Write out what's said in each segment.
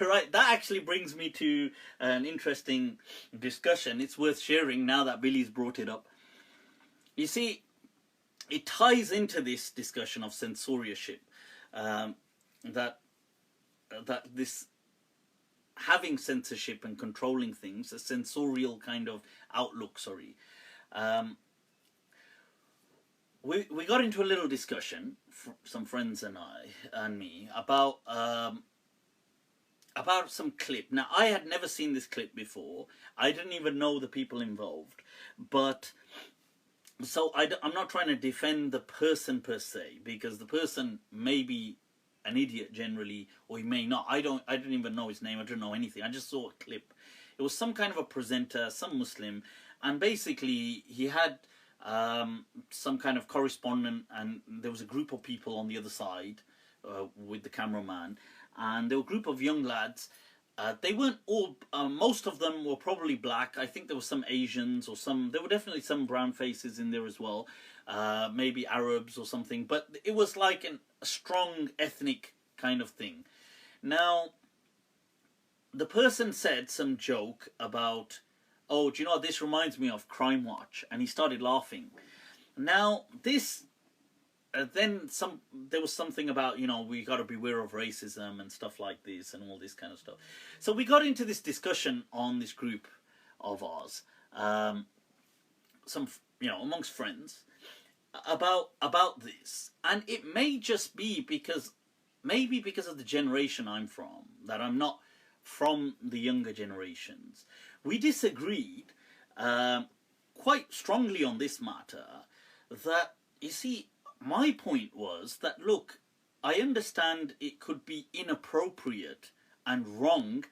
right, that actually brings me to an interesting discussion. It's worth sharing now that Billy's brought it up. You see, it ties into this discussion of censorship, that this having censorship and controlling things, a sensorial kind of outlook. Sorry, we got into a little discussion, some friends and me, about some clip. Now, I had never seen this clip before. I didn't even know the people involved, but so I'm not trying to defend the person per se, because the person may be an idiot generally, or he may not. I didn't even know his name. I didn't know anything. I just saw a clip. It was some kind of a presenter, some Muslim, and basically he had some kind of correspondent, and there was a group of people on the other side with the cameraman, and there were a group of young lads. They weren't all, most of them were probably black. I think there were some Asians, or there were definitely some brown faces in there as well. Maybe Arabs or something, but it was like a strong ethnic kind of thing. Now, the person said some joke about, oh, do you know what this reminds me of? Crime Watch. And he started laughing. Now, this, then there was something about, you know, we got to beware of racism and stuff like this and all this kind of stuff. So we got into this discussion on this group of ours, amongst friends, about this. And it may just be because of the generation I'm from, that I'm not from the younger generations. We disagreed quite strongly on this matter. That, you see, my point was that, look, I understand it could be inappropriate and wrong,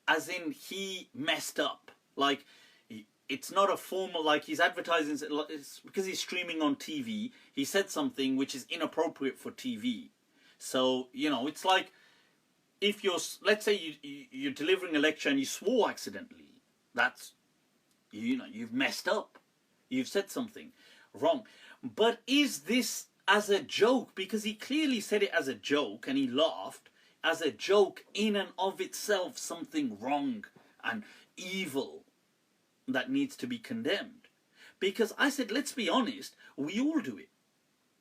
as in he messed up. Like, it's not a formal, like he's advertising, it's because he's streaming on TV, he said something which is inappropriate for TV. So, you know, it's like, if you're, let's say you're delivering a lecture and you swore accidentally, that's, you know, you've messed up. You've said something wrong. But is this as a joke? Because he clearly said it as a joke, and he laughed. As a joke, in and of itself, something wrong and evil that needs to be condemned. Because I said, let's be honest, we all do it.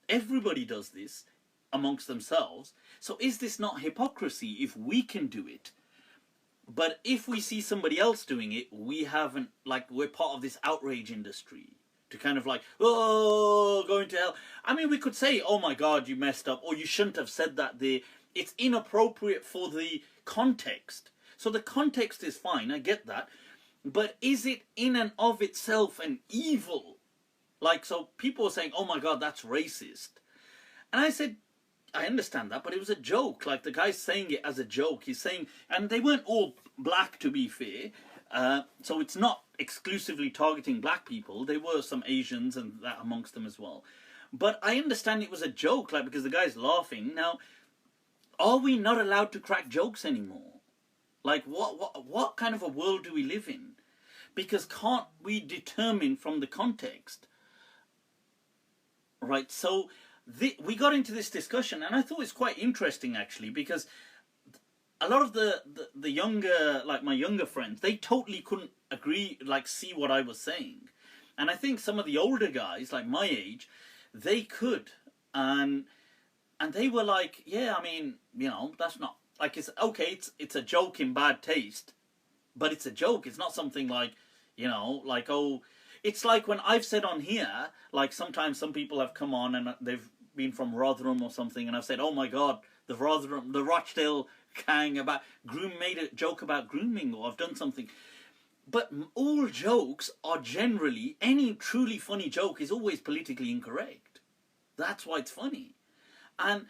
Everybody does this amongst themselves. So is this not hypocrisy if we can do it? But if we see somebody else doing it, we haven't, like, we're part of this outrage industry. To kind of like, oh, going to hell. I mean, we could say, oh my God, you messed up, or you shouldn't have said that there. It's inappropriate for the context. So the context is fine, I get that. But is it in and of itself an evil? Like, so people are saying, oh my God, that's racist. And I said, I understand that, but it was a joke. Like, the guy's saying it as a joke. He's saying, and they weren't all black, to be fair. So it's not exclusively targeting black people. There were some Asians and that amongst them as well. But I understand it was a joke, like, because the guy's laughing. Now, are we not allowed to crack jokes anymore? Like, what kind of a world do we live in? Because can't we determine from the context? Right, so we got into this discussion, and I thought it's quite interesting, actually, because a lot of the younger, like my younger friends, they totally couldn't agree, like, see what I was saying. And I think some of the older guys, like my age, they could. And they were like, yeah, I mean, you know, that's not, like, it's okay, it's a joke in bad taste, but it's a joke. It's not something like, you know, like, oh, it's like when I've said on here, like, sometimes some people have come on and they've been from Rotherham or something, and I've said, oh my God, the Rochdale gang made a joke about grooming, or I've done something. But all jokes are generally, any truly funny joke is always politically incorrect. That's why it's funny. And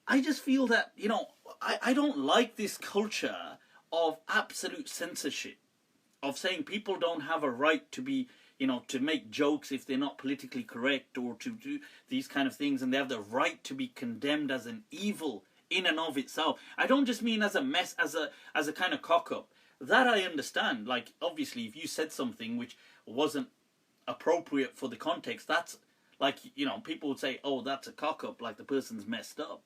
I just feel that, you know, I don't like this culture of absolute censorship, of saying people don't have a right to be, you know, to make jokes if they're not politically correct, or to do these kind of things, and they have the right to be condemned as an evil in and of itself. I don't just mean as a mess, as a kind of cock-up. That I understand. Like, obviously, if you said something which wasn't appropriate for the context, that's like, you know, people would say, oh, that's a cock-up, like the person's messed up.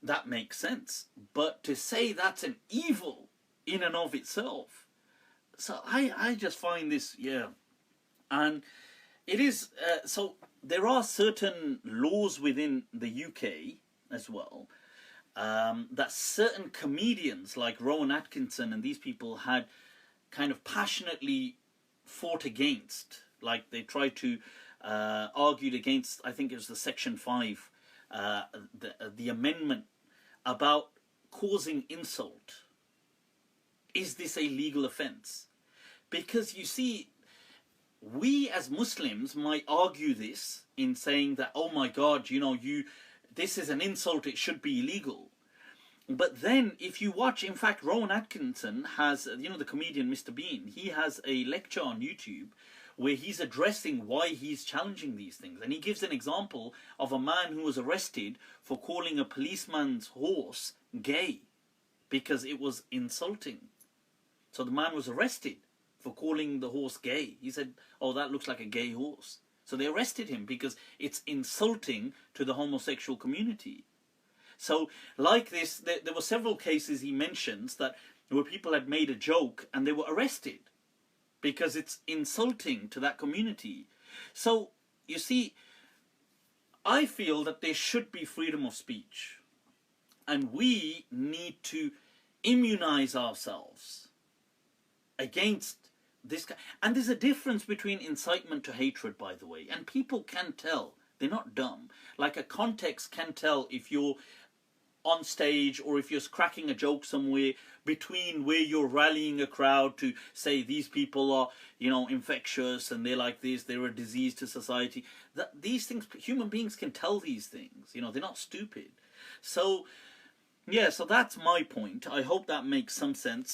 that makes sense. But to say that's an evil in and of itself, so I just find this, yeah. And it is, so there are certain laws within the UK as well, that certain comedians like Rowan Atkinson and these people had kind of passionately fought against. Like they tried to argued against, I think it was the Section 5, the amendment about causing insult. Is this a legal offence? Because you see, we as Muslims might argue this in saying that, oh my God, this is an insult, it should be illegal. But then if you watch, in fact, Rowan Atkinson has, the comedian Mr. Bean, he has a lecture on YouTube where he's addressing why he's challenging these things. And he gives an example of a man who was arrested for calling a policeman's horse gay because it was insulting. So the man was arrested for calling the horse gay. He said, oh, that looks like a gay horse. So they arrested him because it's insulting to the homosexual community. So like this, there were several cases he mentions that where people had made a joke and they were arrested because it's insulting to that community. So, you see, I feel that there should be freedom of speech. And we need to immunize ourselves against this. And there's a difference between incitement to hatred, by the way. And people can tell. They're not dumb. Like a context can tell if you're on stage or if you're cracking a joke somewhere between where you're rallying a crowd to say these people are, infectious and they're like this, they're a disease to society. These things, human beings can tell these things. They're not stupid. So, yeah, so that's my point. I hope that makes some sense.